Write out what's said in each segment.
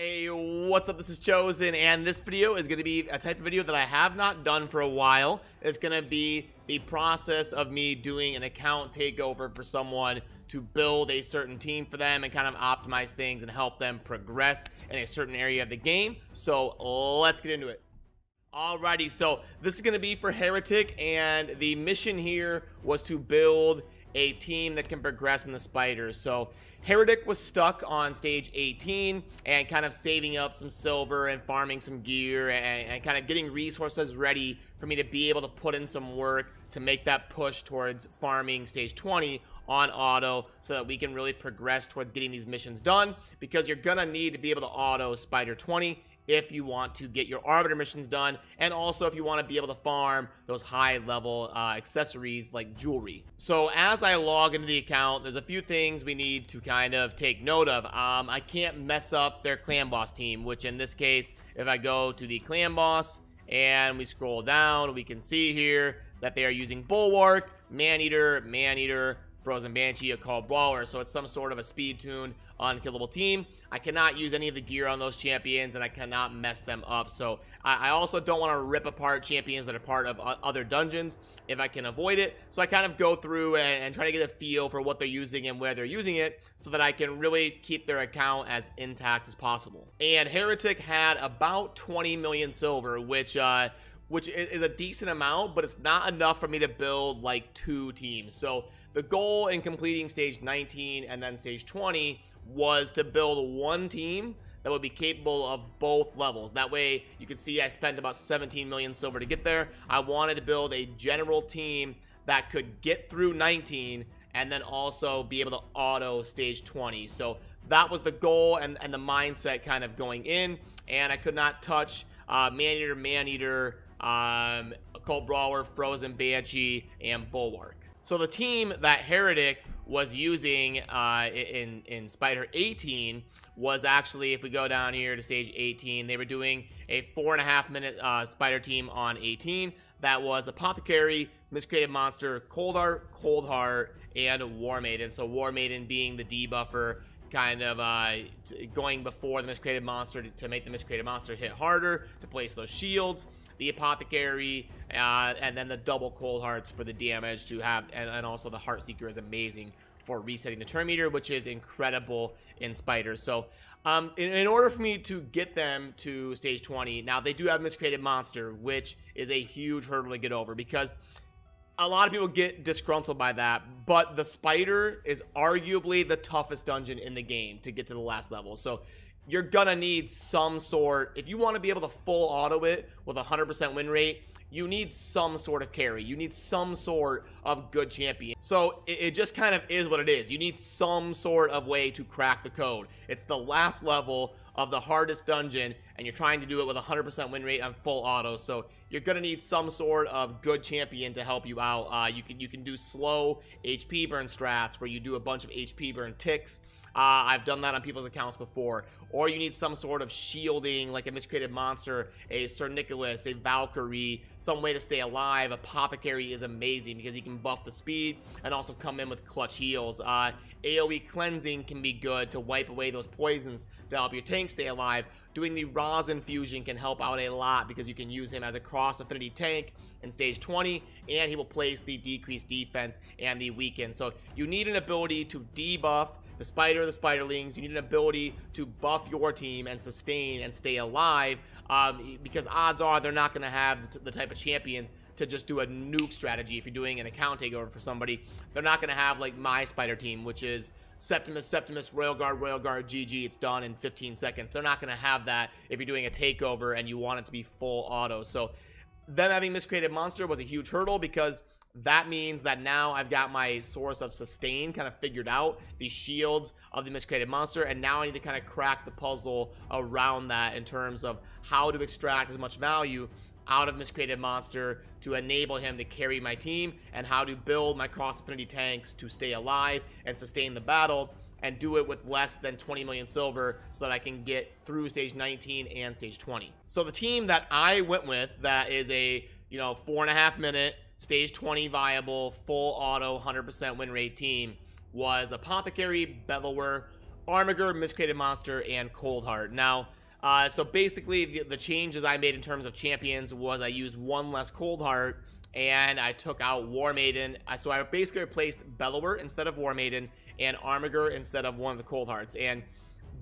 Hey, what's up? This is Chosen, and this video is going to be a type of video that I have not done for a while. It's going to be the process of me doing an account takeover for someone to build a certain team for them and kind of optimize things and help them progress in a certain area of the game. So let's get into it. Alrighty, so this is going to be for Heretic, and the mission here was to build a team that can progress in the spiders. So Heretic was stuck on stage 18 and kind of saving up some silver and farming some gear and kind of getting resources ready for me to be able to put in some work to make that push towards farming stage 20 on auto so that we can really progress towards getting these missions done, because you're gonna need to be able to auto spider 20 if you want to get your arbiter missions done, and also if you want to be able to farm those high level accessories like jewelry. So as I log into the account, there's a few things we need to kind of take note of. I can't mess up their clan boss team, which in this case, if I go to the clan boss and we scroll down, we can see here that they are using Bulwark, Maneater, Frozen Banshee, a Call Brawler. So it's some sort of a speed tuned unkillable team. I cannot use any of the gear on those champions, and I cannot mess them up. So I also don't want to rip apart champions that are part of other dungeons if I can avoid it. So I kind of go through and try to get a feel for what they're using and where they're using it so that I can really keep their account as intact as possible. And Heretic had about 20 million silver, which is a decent amount, but it's not enough for me to build like 2 teams. So the goal in completing stage 19 and then stage 20 was to build one team that would be capable of both levels. That way you can see I spent about 17 million silver to get there. I wanted to build a general team that could get through 19 and then also be able to auto stage 20. So that was the goal and the mindset kind of going in, and I could not touch Maneater, Cold Brawler, Frozen Banshee, and Bulwark. So the team that Heretic was using in Spider 18 was actually, if we go down here to stage 18, they were doing a 4.5 minute Spider team on 18. That was Apothecary, Miscreated Monster, Cold Heart, and War Maiden. So War Maiden being the debuffer, kind of going before the Miscreated Monster to make the Miscreated Monster hit harder, to place those shields. The Apothecary, and then the double Cold Hearts for the damage to have, and also the Heartseeker is amazing for resetting the turn meter, which is incredible in spiders. So in order for me to get them to stage 20, now they do have Miscreated Monster, which is a huge hurdle to get over, because a lot of people get disgruntled by that, but the spider is arguably the toughest dungeon in the game to get to the last level. So you're gonna need some sort, if you want to be able to full auto it with 100% win rate, you need some sort of carry. You need some sort of good champion. So it just kind of is what it is. You need some sort of way to crack the code. It's the last level of the hardest dungeon, and you're trying to do it with 100% win rate on full auto. So you're gonna need some sort of good champion to help you out. You can do slow HP burn strats where you do a bunch of HP burn ticks. I've done that on people's accounts before. Or you need some sort of shielding, like a Miscreated Monster, a Sir Nicholas, a Valkyrie, some way to stay alive. Apothecary is amazing because he can buff the speed and also come in with clutch heals. AoE cleansing can be good to wipe away those poisons to help your tank stay alive. Doing the Rosin fusion can help out a lot because you can use him as a cross affinity tank in stage 20, and he will place the decreased defense and the weaken. So you need an ability to debuff the spiderlings. You need an ability to buff your team and sustain and stay alive, because odds are they're not going to have the type of champions to just do a nuke strategy. If you're doing an account takeover for somebody, they're not going to have like my spider team, which is Septimus, Royal Guard, GG, it's done in 15 seconds. They're not going to have that if you're doing a takeover and you want it to be full auto. So them having Miscreated Monster was a huge hurdle, because that means that now I've got my source of sustain kind of figured out, the shields of the Miscreated Monster, and now I need to kind of crack the puzzle around that in terms of how to extract as much value out of Miscreated Monster to enable him to carry my team, and how to build my cross affinity tanks to stay alive and sustain the battle, and do it with less than 20 million silver so that I can get through stage 19 and stage 20. So the team that I went with, that is a 4.5 minute stage 20 viable full auto 100% win rate team, was Apothecary, Bellower, Armiger, Miscreated Monster, and Cold Heart. Now, so basically the changes I made in terms of champions was I used one less Cold Heart, and I took out War Maiden. So I basically replaced Bellower instead of War Maiden, and Armiger instead of one of the Cold Hearts. And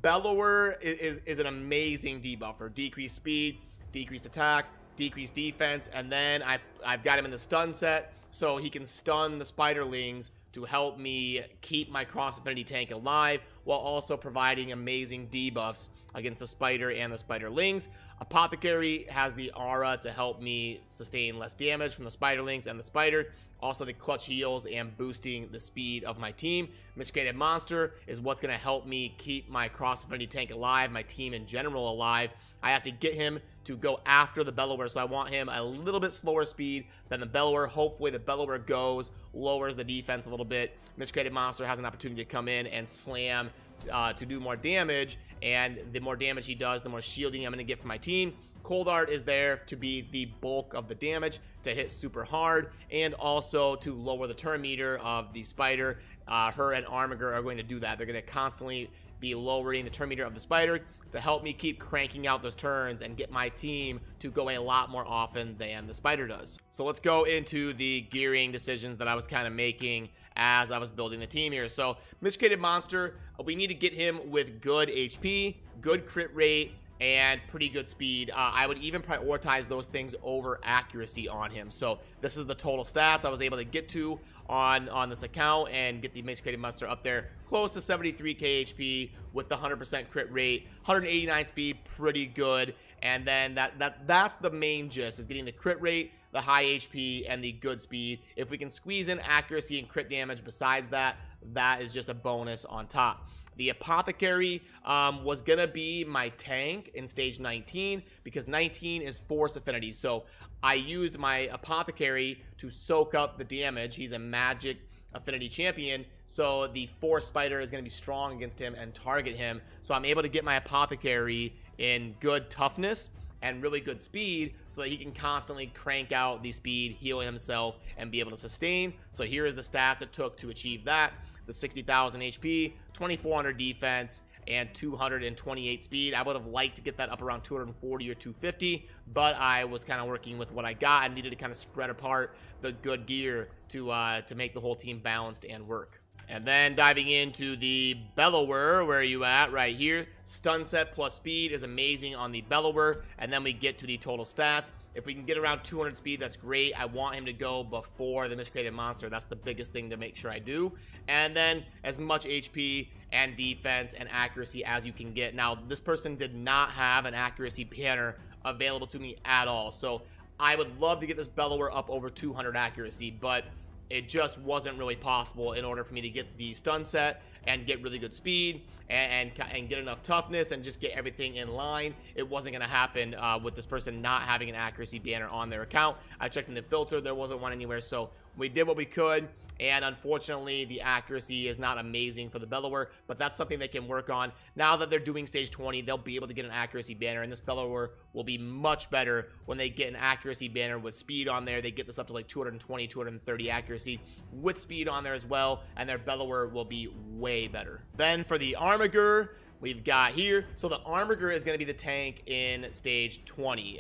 Bellower is an amazing debuffer. Decreased speed, decreased attack, decreased defense, and then I've got him in the stun set, so he can stun the Spiderlings to help me keep my Cross Affinity tank alive, while also providing amazing debuffs against the Spider and the Spiderlings. Apothecary has the aura to help me sustain less damage from the Spiderlings and the Spider. Also the clutch heals and boosting the speed of my team. Miscreated Monster is what's going to help me keep my Cross Affinity tank alive, my team in general alive. I have to get him to go after the Bellower, so I want him a little bit slower speed than the Bellower. Hopefully the Bellower goes, lowers the defense a little bit. Miscreated Monster has an opportunity to come in and slam to do more damage, and the more damage he does, the more shielding I'm going to get from my team. Cold Heart is there to be the bulk of the damage, to hit super hard, and also to lower the turn meter of the Spider. Her and Armiger are going to do that. They're going to constantly be lowering the turn meter of the Spider to help me keep cranking out those turns and get my team to go a lot more often than the Spider does. So let's go into the gearing decisions that I was kind of making as I was building the team here. So Miscreated Monster, we need to get him with good HP, good crit rate, and pretty good speed. I would even prioritize those things over accuracy on him. So this is the total stats I was able to get to on this account and get the Miscreated Monster up there close to 73k HP with the 100% crit rate, 189 speed, pretty good. And then that's the main gist, is getting the crit rate, the high HP, and the good speed. If we can squeeze in accuracy and crit damage besides that, that is just a bonus on top. The Apothecary was going to be my tank in stage 19 because 19 is Force Affinity. So I used my Apothecary to soak up the damage. He's a magic affinity champion, so the Force Spider is going to be strong against him and target him. So I'm able to get my Apothecary in good toughness and really good speed so that he can constantly crank out the speed, heal himself, and be able to sustain. So here is the stats it took to achieve that. The 60,000 HP, 2,400 defense, and 228 speed. I would have liked to get that up around 240 or 250, but I was kind of working with what I got. I needed to kind of spread apart the good gear to make the whole team balanced and work. And then diving into the Bellower, where are you at? Right here. Stun set plus speed is amazing on the Bellower. And then we get to the total stats. If we can get around 200 speed, that's great. I want him to go before the Miscreated Monster. That's the biggest thing to make sure I do. And then as much HP and defense and accuracy as you can get. Now, this person did not have an accuracy banner available to me at all. So I would love to get this Bellower up over 200 accuracy, but it just wasn't really possible in order for me to get the stun set and get really good speed and get enough toughness and just get everything in line. It wasn't going to happen with this person not having an accuracy banner on their account. I checked in the filter, there wasn't one anywhere, so we did what we could, and unfortunately the accuracy is not amazing for the Bellower, but that's something they can work on. Now that they're doing stage 20, they'll be able to get an accuracy banner, and this Bellower will be much better when they get an accuracy banner with speed on there. They get this up to like 220, 230 accuracy with speed on there as well, and their Bellower will be way better. Then for the Armiger, we've got here, so the Armiger is going to be the tank in stage 20.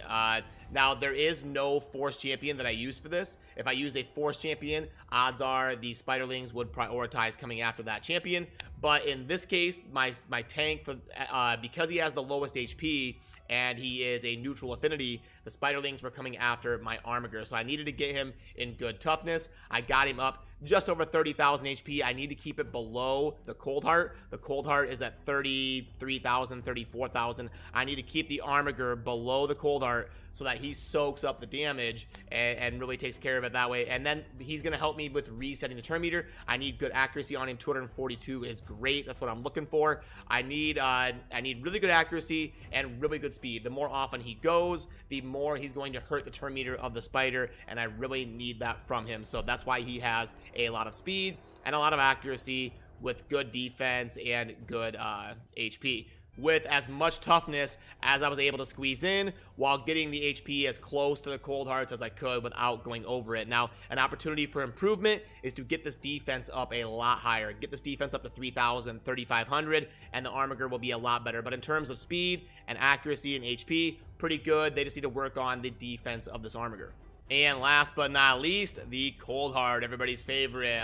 Now, there is no Force Champion that I use for this. If I used a Force Champion, odds are the Spiderlings would prioritize coming after that champion. But in this case, my tank, because he has the lowest HP and he is a neutral affinity, the Spiderlings were coming after my Armiger. So I needed to get him in good toughness. I got him up just over 30,000 HP. I need to keep it below the Cold Heart. The Cold Heart is at 33,000, 34,000. I need to keep the Armiger below the Cold Heart so that he soaks up the damage and really takes care of it that way. And then he's going to help me with resetting the turn meter. I need good accuracy on him. 242 is great. That's what I'm looking for. I need really good accuracy and really good speed. The more often he goes, the more he's going to hurt the turn meter of the Spider, and I really need that from him. So that's why he has a lot of speed and a lot of accuracy with good defense and good HP. with as much toughness as I was able to squeeze in, while getting the HP as close to the cold hearts as I could without going over it. Now, an opportunity for improvement is to get this defense up a lot higher. Get this defense up to 3,000, 3,500, and the armor will be a lot better. But in terms of speed and accuracy and HP, pretty good. They just need to work on the defense of this armor. And last but not least, the cold heart, everybody's favorite.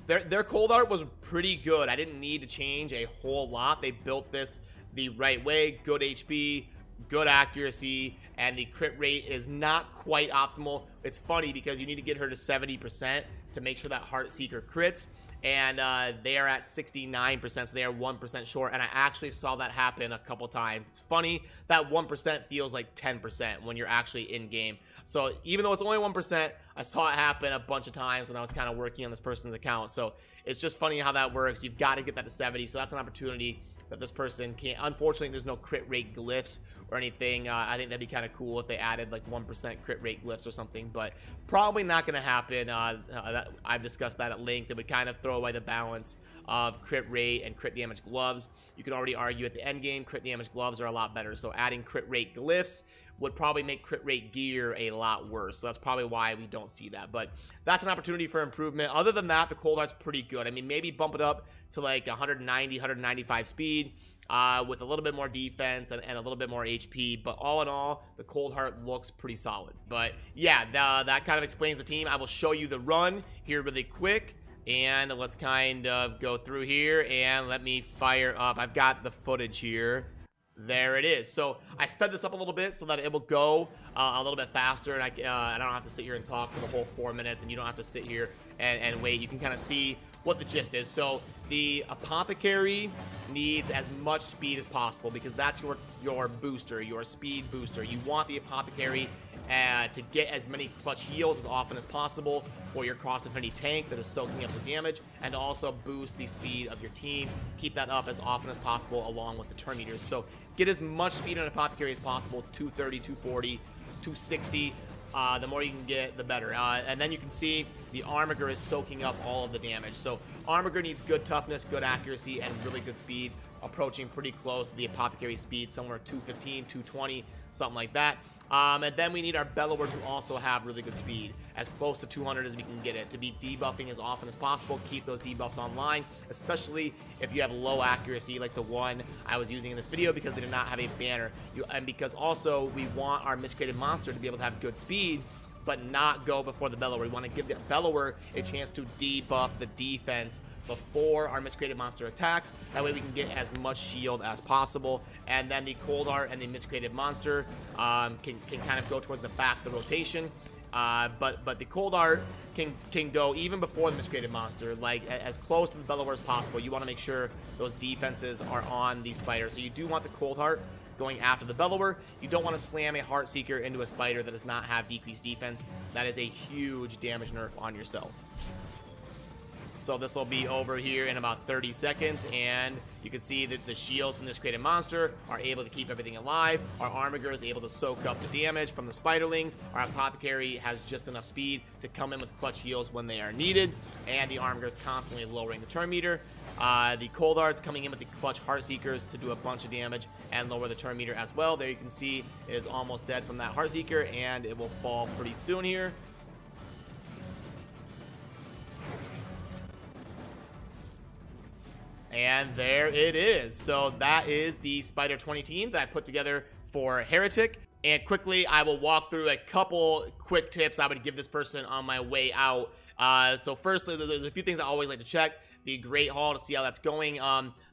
Their cold heart was pretty good. I didn't need to change a whole lot. They built this the right way. Good HP, good accuracy, and the crit rate is not quite optimal. It's funny because you need to get her to 70% to make sure that Heart Seeker crits, and they are at 69%, so they are 1% short, and I actually saw that happen a couple times. It's funny that 1% feels like 10% when you're actually in game. So even though it's only 1%, I saw it happen a bunch of times when I was kind of working on this person's account. So it's just funny how that works. You've got to get that to 70, so that's an opportunity that this person can't. Unfortunately, there's no crit rate glyphs or anything. I think that'd be kind of cool if they added like 1% crit rate glyphs or something, but probably not going to happen. I've discussed that at length. It would kind of throw away the balance of crit rate and crit damage gloves. You can already argue at the end game, crit damage gloves are a lot better, so adding crit rate glyphs would probably make crit rate gear a lot worse. So that's probably why we don't see that. But that's an opportunity for improvement. Other than that, the cold heart's pretty good. I mean, maybe bump it up to like 190, 195 speed with a little bit more defense and a little bit more HP. But all in all, the cold heart looks pretty solid. But yeah, that kind of explains the team. I will show you the run here really quick. And let's kind of go through here and let me fire up. I've got the footage here. There it is. So I sped this up a little bit so that it will go a little bit faster, and I don't have to sit here and talk for the whole 4 minutes, and you don't have to sit here and wait. You can kind of see what the gist is. So the apothecary needs as much speed as possible because that's your booster, your speed booster. You want the apothecary to get as many clutch heals as often as possible for your cross infinity tank that is soaking up the damage, and to also boost the speed of your team. Keep that up as often as possible along with the turn meters. So get as much speed on apothecary as possible, 230, 240, 260. The more you can get, the better. And then you can see the Armiger is soaking up all of the damage. So Armiger needs good toughness, good accuracy, and really good speed, approaching pretty close to the apothecary speed, somewhere 215, 220, something like that. And then we need our Bellower to also have really good speed, as close to 200 as we can get it, to be debuffing as often as possible. Keep those debuffs online, especially if you have low accuracy like the one I was using in this video, because they do not have a banner. And because also we want our Miscreated Monster to be able to have good speed, but not go before the Bellower. We want to give the Bellower a chance to debuff the defense before our Miscreated Monster attacks. That way we can get as much shield as possible. And then the Cold Heart and the Miscreated Monster can kind of go towards the back of the rotation. But the Cold Heart can go even before the Miscreated Monster, like as close to the Bellower as possible. You want to make sure those defenses are on the Spider. So you do want the Cold Heart going after the Bellower. You don't want to slam a Heart Seeker into a Spider that does not have decreased defense. That is a huge damage nerf on yourself. So this will be over here in about 30 seconds, and you can see that the shields from this Miscreated Monster are able to keep everything alive. Our Armiger is able to soak up the damage from the Spiderlings. Our Apothecary has just enough speed to come in with clutch heals when they are needed, and the Armiger is constantly lowering the turn meter. The Cold Heart's coming in with the clutch Heart Seekers to do a bunch of damage and lower the turn meter as well. There you can see it is almost dead from that Heart Seeker, and it will fall pretty soon here. And there it is. So that is the Spider 20 team that I put together for Heretic. And quickly, I will walk through a couple quick tips I would give this person on my way out. So first, there's a few things I always like to check. The Great Hall to see how that's going.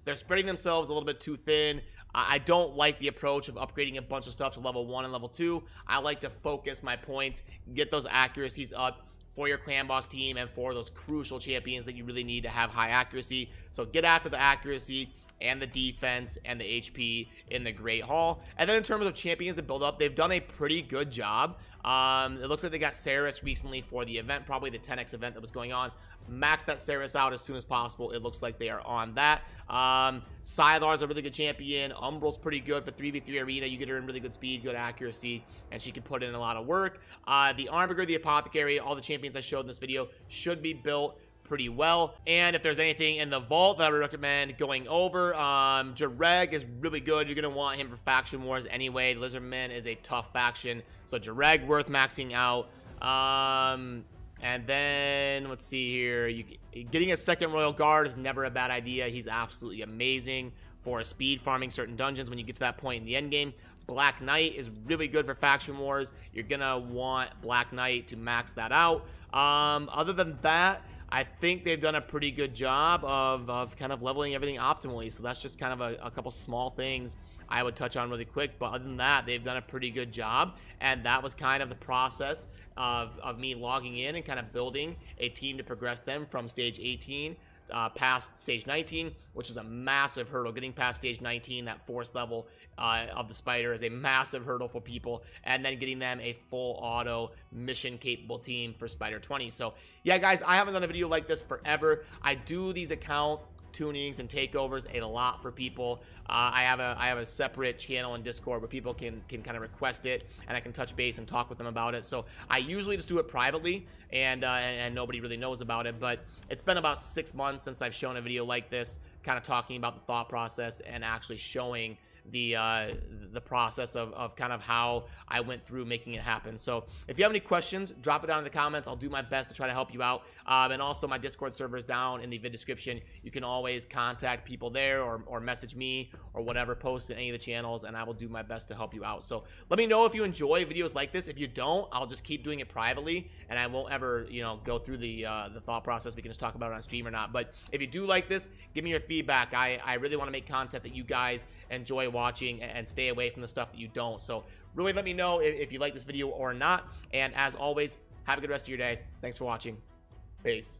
They're spreading themselves a little bit too thin. I don't like the approach of upgrading a bunch of stuff to level 1 and level 2. I like to focus my points, get those accuracies up for your clan boss team and for those crucial champions that you really need to have high accuracy. So get after the accuracy and the defense and the HP in the Great Hall. And then in terms of champions to build up, they've done a pretty good job. It looks like they got Saris recently for the event, probably the 10x event that was going on. Max that Saris out as soon as possible. It looks like they are on that. Sylar's a really good champion. Umbral's pretty good for 3v3 arena. You get her in really good speed, good accuracy, and she can put in a lot of work. The Armiger, the Apothecary, all the champions I showed in this video should be built pretty well. And if there's anything in the vault that I would recommend going over, Jareg is really good. You're gonna want him for faction wars anyway. Lizardman is a tough faction, so Jareg worth maxing out. And then let's see here, getting a second Royal Guard is never a bad idea. He's absolutely amazing for speed farming certain dungeons when you get to that point in the end game. Black Knight is really good for faction wars. You're gonna want Black Knight to max that out. Other than that, I think they've done a pretty good job of kind of leveling everything optimally. So that's just kind of a couple small things I would touch on really quick. But other than that, they've done a pretty good job. And that was kind of the process of me logging in and kind of building a team to progress them from stage 18 past stage 19, which is a massive hurdle. Getting past stage 19, that force level of the spider, is a massive hurdle for people, and then getting them a full auto mission capable team for spider 20. So yeah, guys, I haven't done a video like this forever. I do these account tunings and takeovers a lot for people. I have a separate channel in Discord where people can kind of request it, and I can touch base and talk with them about it. So I usually just do it privately, and nobody really knows about it. But it's been about 6 months since I've shown a video like this, kind of talking about the thought process and actually showing the process of kind of how I went through making it happen. So if you have any questions, drop it down in the comments. I'll do my best to try to help you out. And also my Discord server is down in the vid description. You can always contact people there or message me or whatever, post in any of the channels, and I will do my best to help you out. So let me know if you enjoy videos like this. If you don't, I'll just keep doing it privately, and I won't ever, you know, go through the thought process. We can just talk about it on stream or not. But if you do like this, give me your feedback. I really want to make content that you guys enjoy watching and stay away from the stuff that you don't. So really let me know if you like this video or not. And as always, have a good rest of your day. Thanks for watching. Peace.